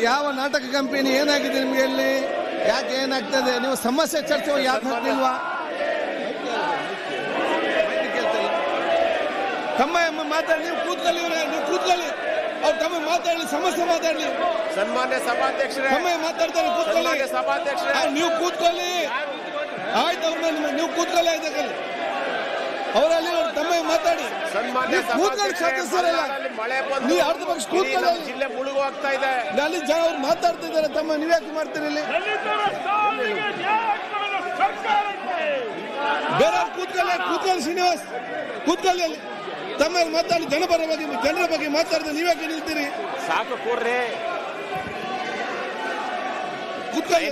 ಯಾವ ನಾಟಕ ಕಂಪನಿ ಏನಾಗಿದೆ ನಿಮ್ಗೆ ಇಲ್ಲಿ? ಯಾಕೆ ಏನಾಗ್ತದೆ? ನೀವು ಸಮಸ್ಯೆ ಚರ್ಚೆ ಯಾಕೆ ಹಾಕ್ತಿಲ್ವಾ? ತಮ್ಮ ಮಾತಾಡಿ, ನೀವು ಕೂತ್ಕೊಳ್ಳಿ, ನೀವು ಕೂತ್ಕೊಳ್ಳಿ, ಅವ್ರು ತಮ್ಮ ಮಾತಾಡಲಿ, ಸಮಸ್ಯೆ ಮಾತಾಡಲಿ. ಸನ್ಮಾನ್ಯ ಸಭಾಧ್ಯಕ್ಷರೇ, ತಮ್ಮ ಮಾತಾಡ್ತಾರೆ, ಕೂತ್ಕೊಳ್ಳಿ. ಸಭಾಧ್ಯಕ್ಷರೇ, ನೀವು ಕೂತ್ಕೊಳ್ಳಿ, ಆಯ್ತು. ಅವ್ರನ್ನ ನೀವು ಕೂತ್ಕೊಳ್ಳಿ, ಆಯ್ತು. ಅವರಲ್ಲಿ ತಮ್ಮ ಮಾತಾಡಿ. ಕೂತ್ಕೊಳ್ಳಿ, ಸದಸ್ಯರಲ್ಲ, ನೀವು ಅರ್ಧ ಪಕ್ಷ ಕೂತ್ಕೊಳ್ಳಿ. ಜಿಲ್ಲೆ ಮುಳುಗೋಗ್ತಾ ಇದೆ, ಅಲ್ಲಿ ಜನ ಅವ್ರು ಮಾತಾಡ್ತಾ ಇದ್ದಾರೆ. ತಮ್ಮ ನೀವ್ಯಾಕೆ ಮಾಡ್ತೀರಿ ಇಲ್ಲಿ? ಬೇರೆಯವ್ರು ಕೂತ್ಕೊಳ್ಳಿ, ಶ್ರೀನಿವಾಸ್ ಕೂತ್ಕೊಳ್ಳಿ. ಅಲ್ಲಿ ತಮ್ಮ ಮಾತಾಡಿ, ಜನರ ಬಗ್ಗೆ ಮಾತಾಡಿದ್ರೆ ನೀವ್ಯಾಕೆ ನಿಲ್ತೀರಿ? ಸಾಕು ಕೂರ್ರಿ, ಕೂತ್ಕೊಳ್ಳಿ.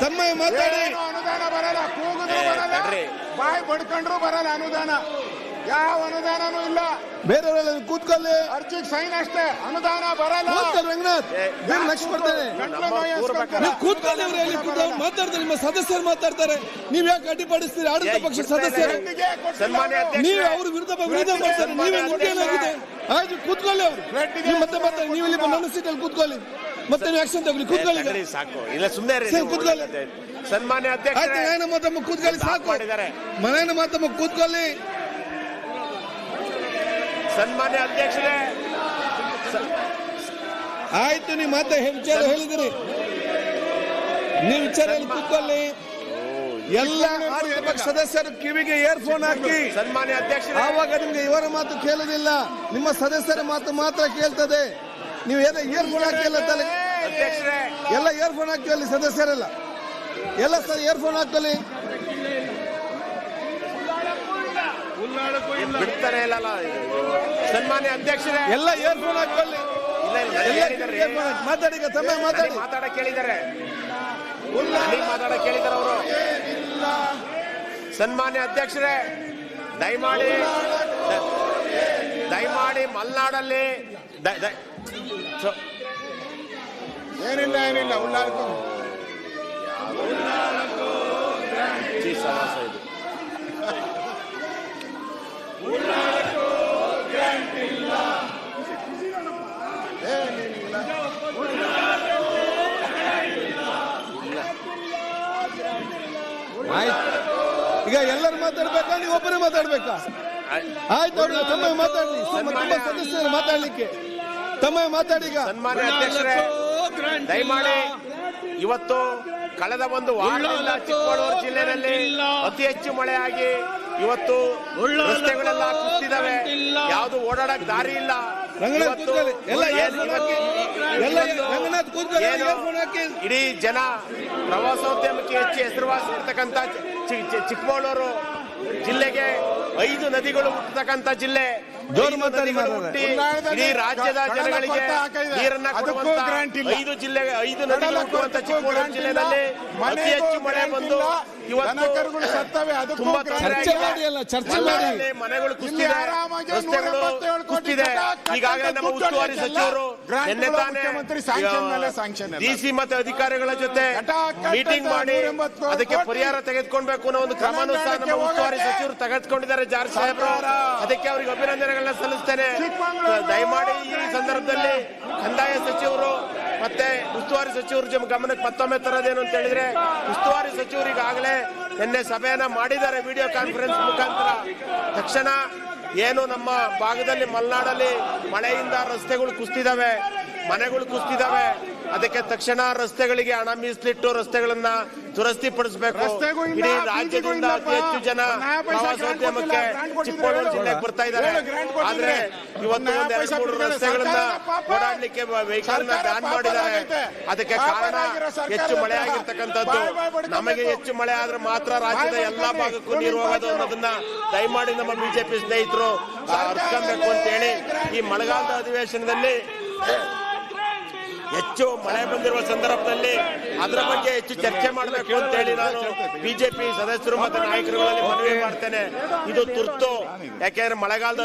ತಮ್ಮ ಮಾತಾಡಿ. ಅನುದಾನ ಬರಲ್ಲ, ಕೂಗಿದ್ರು ಬರಲ್ಲ, ಬಾಯಿ ಬಡ್ಕೊಂಡ್ರು ಬರಲ್ಲ ಅನುದಾನ. ಯಾವ ಅನುದಾನನೂ ಇಲ್ಲ. ಬೇರೆಯವರೆಲ್ಲ ಕೂತ್ಕೊಳ್ಳಿ. ಅರ್ಜಿಗೆ ಸೈನ್ ಅಷ್ಟೇ, ಅನುದಾನ ಬರಲ್ಲ. ರಂಗನಾಥ್ ಲಕ್ಷ್ಯ ಮಾಡ್ತಾರೆ. ಕೂತ್ಕೊಳ್ಳಿ, ಮಾತಾಡ್ತಾರೆ. ನಿಮ್ಮ ಸದಸ್ಯರು ಮಾತಾಡ್ತಾರೆ, ನೀವ್ ಯಾಕೆ ಅಡ್ಡಿಪಡಿಸ್ತೀರಿ? ಆಡಳಿತ ಪಕ್ಷ ಸದಸ್ಯರು ನೀವು ಅವ್ರ ವಿರುದ್ಧ ಮಾಡ್ತಾರೆ. ನೀವೇ ನಿಮ್ಗೇನಾಗಿದೆ? ಆಯ್ತು, ಕೂತ್ಕೊಳ್ಳಿ. ಅವ್ರು ನೀವು ಮತ್ತೆ ಮಾತಾಡಿ. ನೀವು ಇಲ್ಲಿ ನನ್ನ ಸೀಟಲ್ಲಿ ಕೂತ್ಕೊಳ್ಳಿ, ಮತ್ತೆ ನೀವು ಆಕ್ಷನ್ ತಗೊಳ್ಳಿ. ಕೂತ್ಕೊಳ್ಳಿ, ಸಾಕು. ಇಲ್ಲ ಸುಮ್ಮನೆ ಕೂತ್ಕೊಳ್ಳಿ. ಸನ್ಮಾನ್ಯ ಅಧ್ಯಕ್ಷ, ಮನೆಯ ಮಾತಮ್ಮ ಕೂತ್ಕೊಳ್ಳಿ, ಸಾಕು. ಮನೆಯ ಮಾತಮ್ಮ ಕೂತ್ಕೊಳ್ಳಿ. ಸನ್ಮಾನ್ಯ ಅಧ್ಯಕ್ಷರೇ, ಆಯ್ತು. ನೀವು ಮಾತಾ ವಿಚಾರ ಹೇಳಿದಿರಿ, ನೀವು ವಿಚಾರ ಕೂತ್ಕೊಳ್ಳಿ. ಎಲ್ಲ ಆಡಳಿತ ಪಕ್ಷ ಸದಸ್ಯರು ಕಿವಿಗೆ ಇಯರ್ಫೋನ್ ಹಾಕಿ. ಸನ್ಮಾನ್ಯ ಅಧ್ಯಕ್ಷರೇ, ಆವಾಗ ನಿಮ್ಗೆ ಇವರ ಮಾತು ಕೇಳುದಿಲ್ಲ, ನಿಮ್ಮ ಸದಸ್ಯರ ಮಾತು ಮಾತ್ರ ಕೇಳ್ತದೆ. ನೀವು ಏನೋ ಇಯರ್ಫೋನ್ ಹಾಕಿಲ್ಲ ತಲೆ. ಎಲ್ಲ ಇಯರ್ಫೋನ್ ಹಾಕಿ ಅಲ್ಲಿ ಸದಸ್ಯರೆಲ್ಲ ಎಲ್ಲ ಇಯರ್ಫೋನ್ ಹಾಕಲಿ. ಬಿಡ್ತಾರೆ ಇಲ್ಲ. ಸನ್ಮಾನ್ಯ ಅಧ್ಯಕ್ಷರೇ, ಎಲ್ಲ ಇಯರ್ಫೋನ್ ಹಾಕಲಿ. ಮಾತಾಡಿ, ತಮ್ಮ ಮಾತಾಡಕ್ಕೆ ಕೇಳಿದ್ದಾರೆ, ಅವರು. ಸನ್ಮಾನ್ಯ ಅಧ್ಯಕ್ಷರೇ, ದಯಮಾಡಿ ಮಲೆನಾಡಲ್ಲಿ ಏನಿಲ್ಲ ಉಳ್ಳಾಡ್ಕೊ ಈಗ ಎಲ್ಲರೂ ಮಾತಾಡ್ಬೇಕಾ? ನೀವು ಒಬ್ಬರೇ ಮಾತಾಡ್ಬೇಕಾ? ಆಯ್ತು, ಅವ್ರಿಗೆ ತಮ್ಮ ಮಾತಾಡ್ಲಿ. ತುಂಬಾ ಸದಸ್ಯರು ಮಾತಾಡ್ಲಿಕ್ಕೆ ತಮ್ಮ ಮಾತಾಡಿ. ಈಗ ಸನ್ಮಾನ್ಯ ಅಧ್ಯಕ್ಷರೇ, ದಯಮಾಡಿ ಇವತ್ತು ಕಳೆದ ಒಂದು ವಾರದಿಂದ ಚಿಕ್ಕಮಗಳೂರು ಜಿಲ್ಲೆಯಲ್ಲಿ ಅತಿ ಹೆಚ್ಚು ಮಳೆಯಾಗಿ ಇವತ್ತು ರಸ್ತೆಗಳೆಲ್ಲ ಕುಸಿದಿದ್ದಾವೆ, ಯಾವುದು ಓಡಾಡಕ್ ದಾರಿ ಇಲ್ಲ. ಇಡೀ ಜನ ಪ್ರವಾಸೋದ್ಯಮಕ್ಕೆ ಹೆಚ್ಚು ಹೆಸರುವಾಸಿ ಇರ್ತಕ್ಕಂಥ ಚಿಕ್ಕಮಗಳೂರು ಜಿಲ್ಲೆಗೆ 5 ನದಿಗಳು ಹುಟ್ಟತಕ್ಕಂಥ ಜಿಲ್ಲೆ. ಇಡೀ ರಾಜ್ಯದ ಜನಗಳಿಗೆ ನೀರನ್ನ ಕೊಡುವಂತ 5 ನದಿಗಳು ಹುಟ್ಟುವಂತ ಚಿಕ್ಕಮಗಳೂರು ಜಿಲ್ಲೆಯಲ್ಲಿ ಅತಿ ಹೆಚ್ಚು ಮಳೆ ಬಂದು ಇವತ್ತು ತುಂಬಾ ಮನೆಗಳು ಕುಸಿದಿದೆ, ರಸ್ತೆಗಳು ಕುಸಿದಿದೆ. ಈಗಾಗಲೇ ನಮ್ಮ ಉಸ್ತುವಾರಿ ಸಚಿವರು ನಿನ್ನೆ ತಾನೇ ಡಿಸಿ ಮತ್ತೆ ಅಧಿಕಾರಿಗಳ ಜೊತೆ ಮೀಟಿಂಗ್ ಮಾಡಿ ಅದಕ್ಕೆ ಪರಿಹಾರ ತೆಗೆದುಕೊಳ್ಬೇಕು ಅನ್ನೋ ಒಂದು ಕ್ರಮನೂ ಸಹ ನಮ್ಮ ಉಸ್ತುವಾರಿ ಸಚಿವರು ತೆಗೆದುಕೊಂಡಿದ್ದಾರೆ. ಜಾರ್ಜ್ ಸಾಹೇಬ್ರು, ಅದಕ್ಕೆ ಅವರಿಗೆ ಅಭಿನಂದನೆಗಳನ್ನ ಸಲ್ಲಿಸ್ತೇನೆ. ದಯಮಾಡಿ ಈ ಸಂದರ್ಭದಲ್ಲಿ ಕಂದಾಯ ಸಚಿವರು ಮತ್ತೆ ಉಸ್ತುವಾರಿ ಸಚಿವರು ಗಮನಕ್ಕೆ ಮತ್ತೊಮ್ಮೆ ತರೋದೇನು ಅಂತ ಹೇಳಿದ್ರೆ, ಉಸ್ತುವಾರಿ ಸಚಿವರು ಈಗಾಗಲೇ ನಿನ್ನೆ ಸಭೆಯನ್ನ ಮಾಡಿದ್ದಾರೆ ವಿಡಿಯೋ ಕಾನ್ಫರೆನ್ಸ್ ಮುಖಾಂತರ. ತಕ್ಷಣ ಏನು ನಮ್ಮ ಭಾಗದಲ್ಲಿ ಮಲೆನಾಡಲ್ಲಿ ಮಳೆಯಿಂದ ರಸ್ತೆಗಳು ಕುಸಿದಿದ್ದಾವೆ, ಮನೆಗಳು ಕುಸಿದಿದ್ದಾವೆ, ಅದಕ್ಕೆ ತಕ್ಷಣ ರಸ್ತೆಗಳಿಗೆ ಹಣ ಮೀಸಲಿಟ್ಟು ರಸ್ತೆಗಳನ್ನ ದುರಸ್ತಿ ಪಡಿಸಬೇಕು. ಇಡೀ ರಾಜ್ಯದಿಂದ ಅತಿ ಹೆಚ್ಚು ಜನ ಪ್ರವಾಸೋದ್ಯಮಕ್ಕೆ ಚಿಕ್ಕಮಗಳೂರು ಜಿಲ್ಲೆಗೆ ಬರ್ತಾ ಇದ್ದಾರೆ. ಆದ್ರೆ ಇವತ್ತು 2-3 ರಸ್ತೆಗಳನ್ನ ಓಡಾಡ್ಲಿಕ್ಕೆ ವೆಹಿಕಲ್ ನ ಬ್ಯಾನ್ ಮಾಡಿದ್ದಾರೆ. ಅದಕ್ಕೆ ಕಾರಣ ಹೆಚ್ಚು ಮಳೆ ಆಗಿರ್ತಕ್ಕಂಥದ್ದು. ನಮಗೆ ಹೆಚ್ಚು ಮಳೆ ಆದ್ರೆ ಮಾತ್ರ ರಾಜ್ಯದ ಎಲ್ಲಾ ಭಾಗಕ್ಕೂ ನೀರು ಹೋಗೋದು ಅನ್ನೋದನ್ನ ದಯಮಾಡಿ ನಮ್ಮ ಬಿಜೆಪಿ ಸ್ನೇಹಿತರು ಅರ್ತ್ಕೊಬೇಕು ಅಂತ ಹೇಳಿ ಈ ಮಳೆಗಾಲದ ಅಧಿವೇಶನದಲ್ಲಿ ಹೆಚ್ಚು ಮಳೆ ಬಂದಿರುವ ಸಂದರ್ಭದಲ್ಲಿ ಅದರ ಬಗ್ಗೆ ಹೆಚ್ಚು ಚರ್ಚೆ ಮಾಡಬೇಕು ಅಂತ ಹೇಳಿ ನಾನು ಬಿಜೆಪಿ ಸದಸ್ಯರು ಮತ್ತು ನಾಯಕರುಗಳಲ್ಲಿ ಮನವಿ ಮಾಡ್ತೇನೆ. ಇದು ತುರ್ತು. ಯಾಕೆಂದ್ರೆ ಮಳೆಗಾಲದ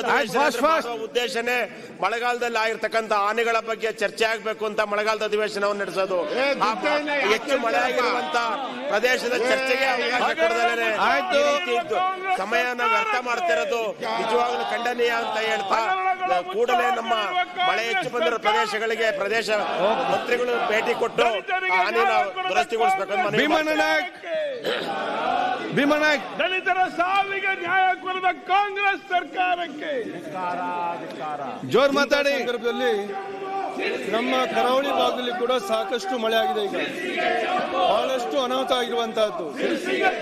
ಉದ್ದೇಶನೇ ಮಳೆಗಾಲದಲ್ಲಿ ಆಗಿರ್ತಕ್ಕಂಥ ಹಾನಿಗಳ ಬಗ್ಗೆ ಚರ್ಚೆ ಆಗಬೇಕು ಅಂತ ಮಳೆಗಾಲದ ಅಧಿವೇಶನವನ್ನು ನಡೆಸೋದು. ಹೆಚ್ಚು ಮಳೆ ಆಗಿರುವಂತ ಪ್ರದೇಶದ ಚರ್ಚೆಗೆ ಅವಕಾಶ ಕೊಡದಲ್ಲೇ ಸಮಯನ ವ್ಯರ್ಥ ಮಾಡ್ತಿರೋದು ನಿಜವಾಗ್ಲೂ ಖಂಡನೀಯ ಅಂತ ಹೇಳ್ತಾ ಕೂಡಲೇ ನಮ್ಮ ಮಳೆ ಹೆಚ್ಚು ಬಂದಿರೋ ಪ್ರದೇಶಗಳಿಗೆ ಪ್ರದೇಶ ಮಂತ್ರಿಗಳು ಭೇಟಿ ಕೊಟ್ಟು ಹಾನಿನ ದುರಸ್ತಿಗೊಳಿಸಬೇಕಂತ ಭೀಮನಾಯಕ್ ದಲಿತರ ಸಾವಿಗೆ ನ್ಯಾಯ ಕೊಡದ ಕಾಂಗ್ರೆಸ್ ಸರ್ಕಾರಕ್ಕೆ ಜೋರ್ ಮಾತಾಡಿ. ಸಂದರ್ಭದಲ್ಲಿ ನಮ್ಮ ಕರಾವಳಿ ಭಾಗದಲ್ಲಿ ಕೂಡ ಸಾಕಷ್ಟು ಮಳೆ ಆಗಿದೆ. ಈಗ ಬಹಳಷ್ಟು ಅನಾಹುತ ಆಗಿರುವಂತಹದ್ದು.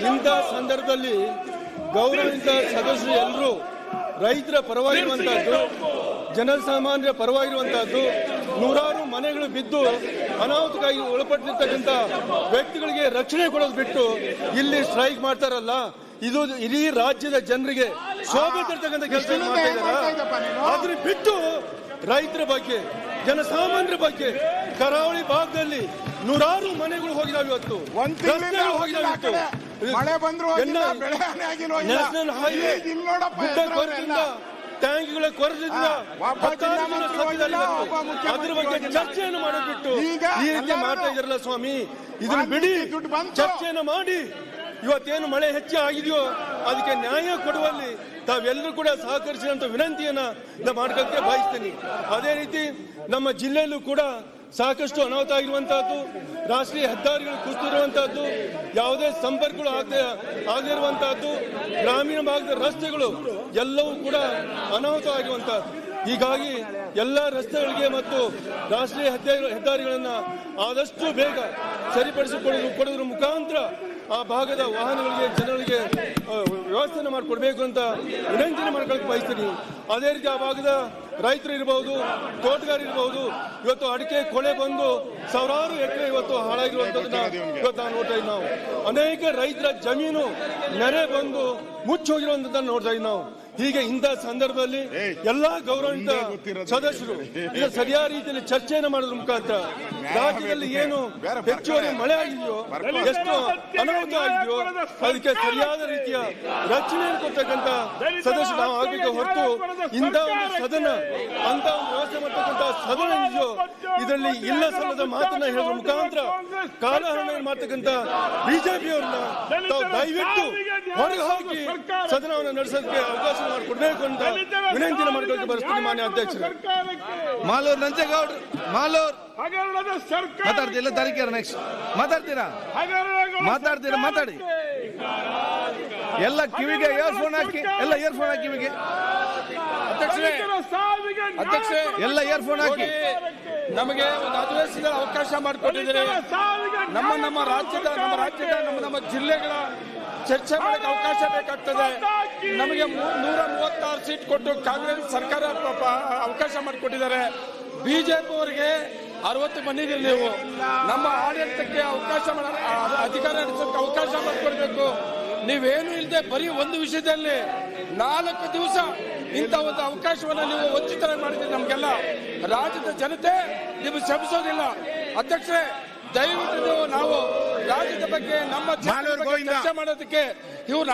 ಇಂಥ ಸಂದರ್ಭದಲ್ಲಿ ಗೌರವಿತ ಸದಸ್ಯರು ಎಲ್ಲರೂ ರೈತರ ಪರವಾಗಿರುವಂತಹದ್ದು, ಜನಸಾಮಾನ್ಯರ ಪರವಾಗಿರುವಂತಹದ್ದು, ನೂರಾರು ಮನೆಗಳು ಬಿದ್ದು ಅನಾಹುತಕ್ಕಾಗಿ ಒಳಪಟ್ಟಿರ್ತಕ್ಕಂಥ ವ್ಯಕ್ತಿಗಳಿಗೆ ರಕ್ಷಣೆ ಕೊಡೋದು ಬಿಟ್ಟು ಇಲ್ಲಿ ಸ್ಟ್ರೈಕ್ ಮಾಡ್ತಾರಲ್ಲ, ಇದು ಇಡೀ ರಾಜ್ಯದ ಜನರಿಗೆ ಶೋಭೆ ತರ್ತಕ್ಕಂಥ ಕೆಲಸ ಮಾಡ್ತಾ ಇದ್ದಾರೆ. ಆದ್ರೆ ಬಿಟ್ಟು ರೈತರ ಬಗ್ಗೆ, ಜನಸಾಮಾನ್ಯರ ಬಗ್ಗೆ ಕರಾವಳಿ ಭಾಗದಲ್ಲಿ ನೂರಾರು ಮನೆಗಳು ಹೋಗಿದಾವೆ. ಇವತ್ತು ಮಳೆ ಬಂದ್ರು ನ್ಯಾಷನಲ್ ಹೈವೇ ಗುಡ್ಡ ಕೊರದಿಂದ, ಟ್ಯಾಂಕ್ಗಳ ಕೊರದಿಂದ ಅದ್ರ ಬಗ್ಗೆ ಚರ್ಚೆಯನ್ನು ಮಾಡೋದ್ಬಿಟ್ಟು ಈ ರೀತಿ ಮಾಡ್ತಾ ಇದಾರಲ್ಲ ಸ್ವಾಮಿ, ಇದನ್ನು ಬಿಡಿ, ಚರ್ಚೆಯನ್ನು ಮಾಡಿ. ಇವತ್ತೇನು ಮಳೆ ಹೆಚ್ಚು ಆಗಿದೆಯೋ ಅದಕ್ಕೆ ನ್ಯಾಯ ಕೊಡುವಲ್ಲಿ ತಾವೆಲ್ಲರೂ ಕೂಡ ಸಹಕರಿಸಿದಂತ ವಿನಂತಿಯನ್ನ ಮಾಡ್ಕೊಳ್ಳಕ್ಕೆ ಬಯಸ್ತೀನಿ. ಅದೇ ರೀತಿ ನಮ್ಮ ಜಿಲ್ಲೆಯಲ್ಲೂ ಕೂಡ ಸಾಕಷ್ಟು ಅನಾಹುತ ಆಗಿರುವಂತಹದ್ದು, ರಾಷ್ಟ್ರೀಯ ಹೆದ್ದಾರಿಗಳು ಕುಸಿದಿರುವಂತಹದ್ದು, ಯಾವುದೇ ಸಂಪರ್ಕಗಳು ಆಗದಿರುವಂತಹದ್ದು, ಗ್ರಾಮೀಣ ಭಾಗದ ರಸ್ತೆಗಳು ಎಲ್ಲವೂ ಕೂಡ ಅನಾಹುತ ಆಗಿರುವಂತಹದ್ದು. ಹೀಗಾಗಿ ಎಲ್ಲ ರಸ್ತೆಗಳಿಗೆ ಮತ್ತು ರಾಷ್ಟ್ರೀಯ ಹೆದ್ದಾರಿಗಳನ್ನ ಆದಷ್ಟು ಬೇಗ ಸರಿಪಡಿಸಿಕೊಡೋದ್ರ ಮುಖಾಂತರ ಆ ಭಾಗದ ವಾಹನಗಳಿಗೆ, ಜನಗಳಿಗೆ ವ್ಯವಸ್ಥೆಯನ್ನು ಮಾಡಿಕೊಡ್ಬೇಕು ಅಂತ ವಿನಂತಿಯನ್ನು ಮಾಡ್ಕೊಳ್ಳಕ್ಕೆ ಬಯಸ್ತೀನಿ. ಅದೇ ರೀತಿ ಆ ಭಾಗದ ರೈತರು ಇರಬಹುದು, ತೋಟಗಾರ ಇರಬಹುದು, ಇವತ್ತು ಅಡಿಕೆ ಕೊಳೆ ಬಂದು ಸಾವಿರಾರು ಎಕರೆ ಇವತ್ತು ಹಾಳಾಗಿರುವಂತದನ್ನ ಇವತ್ತು ನಾವು ನೋಡ್ತಾ ಇದ್ದೀವಿ. ನಾವು ಅನೇಕ ರೈತರ ಜಮೀನು ನೆರೆ ಬಂದು ಮುಚ್ಚಿ ಹೋಗಿರುವಂತದನ್ನ ನೋಡ್ತಾ ಇದ್ದೀವಿ ನಾವು. ಹೀಗೆ ಇಂಥ ಸಂದರ್ಭದಲ್ಲಿ ಎಲ್ಲಾ ಗೌರವಿತ ಸದಸ್ಯರು ಇದರ ಸರಿಯಾದ ರೀತಿಯಲ್ಲಿ ಚರ್ಚೆಯನ್ನು ಮಾಡೋದ್ರ ಮುಖಾಂತರ ರಾಜ್ಯದಲ್ಲಿ ಏನು ಹೆಚ್ಚುವರಿ ಮಳೆ ಆಗಿದೆಯೋ, ಎಷ್ಟು ಅನಾಹುತ ಆಗಿದೆಯೋ ಅದಕ್ಕೆ ಸರಿಯಾದ ರೀತಿಯ ರಕ್ಷಣೆಯನ್ನು ಕೊಡ್ತಕ್ಕಂಥ ಸದಸ್ಯರು ನಾವು ಆಗಬೇಕು ಹೊರತು ಇಂಥ ಒಂದು ಸದನ, ಅಂತ ಒಂದು ವ್ಯವಸ್ಥೆ ಮಾಡ್ತಕ್ಕಂಥ ಸದನ ಇದೆಯೋ ಇದರಲ್ಲಿ ಇಲ್ಲ ಸಲ್ಲದ ಮಾತನ್ನ ಹೇಳೋದ್ರ ಮುಖಾಂತರ ಕಾಲಹರಣ ಮಾಡ್ತಕ್ಕಂಥ ಬಿಜೆಪಿಯವರನ್ನ ತಾವು ದಯವಿಟ್ಟು ಹೊರಗೆ ಹಾಕಿ ಸದನವನ್ನು ನಡೆಸೋದಕ್ಕೆ ಅವಕಾಶ ಮಾಡಿಕೊಡ್ಬೇಕು ಅಂತ ವಿನಂತಿಯನ್ನು ಮಾಡ್ಕೊಳ್ಳಿ ಬರ್ತೀನಿ. ಮಾನ್ಯ ಅಧ್ಯಕ್ಷರು ಮಾಲೂರ್ ನಂಜೇಗೌಡ್ರು, ಮಾಲೂರ್ ಮಾತಾಡ್ತಿಲ್ಲ, ತರೀಕೆರೆ ನೆಕ್ಸ್ಟ್ ಮಾತಾಡ್ತೀರಾ ಮಾತಾಡಿ. ಎಲ್ಲ ಕಿವಿಗೆ ಇಯರ್ಫೋನ್ ಹಾಕಿ, ಎಲ್ಲ ಇಯರ್ಫೋನ್ ಹಾಕಿ ಕಿವಿಗೆ. ಅಧ್ಯಕ್ಷ ಎಲ್ಲ ಇಯರ್ಫೋನ್ ಹಾಕಿ. ನಮಗೆ ಒಂದು ಅಧಿವೇಶನದ ಅವಕಾಶ ಮಾಡಿಕೊಟ್ಟಿದ್ದಾರೆ. ನಮ್ಮ ರಾಜ್ಯದ ನಮ್ಮ ಜಿಲ್ಲೆಗಳ ಚರ್ಚೆ ಮಾಡಕ್ಕೆ ಅವಕಾಶ ಬೇಕಾಗ್ತದೆ. ನಮಗೆ 136 ಸೀಟ್ ಕೊಟ್ಟು ಕಾಂಗ್ರೆಸ್ ಸರ್ಕಾರ ಅವಕಾಶ ಮಾಡಿಕೊಟ್ಟಿದ್ದಾರೆ. ಬಿಜೆಪಿ ಅವರಿಗೆ 60 ಬಂದಿದ್ದೀರಿ. ನೀವು ನಮ್ಮ ಆಡಳಿತಕ್ಕೆ ಅವಕಾಶ ಅಧಿಕಾರ ನಡೆಸೋಕೆ ಅವಕಾಶ ಮಾಡಿಕೊಡ್ಬೇಕು. ನೀವೇನು ಇಲ್ಲದೆ ಬರೀ ಒಂದು ವಿಷಯದಲ್ಲಿ 4 ದಿವಸ ಇಂಥ ಒಂದು ಅವಕಾಶವನ್ನು ನೀವು ವಂಚಿತರಾಗಿ ಮಾಡಿದ್ರೆ ನಮ್ಗೆಲ್ಲ ರಾಜ್ಯದ ಜನತೆ ನೀವು ಶ್ರಮಿಸೋದಿಲ್ಲ. ಅಧ್ಯಕ್ಷರೇ, ದಯವಿಟ್ಟು ನಾವು ರಾಜ್ಯದ ಬಗ್ಗೆ, ನಮ್ಮ ಚರ್ಚೆ ಮಾಡೋದಕ್ಕೆ ಇವ್ರು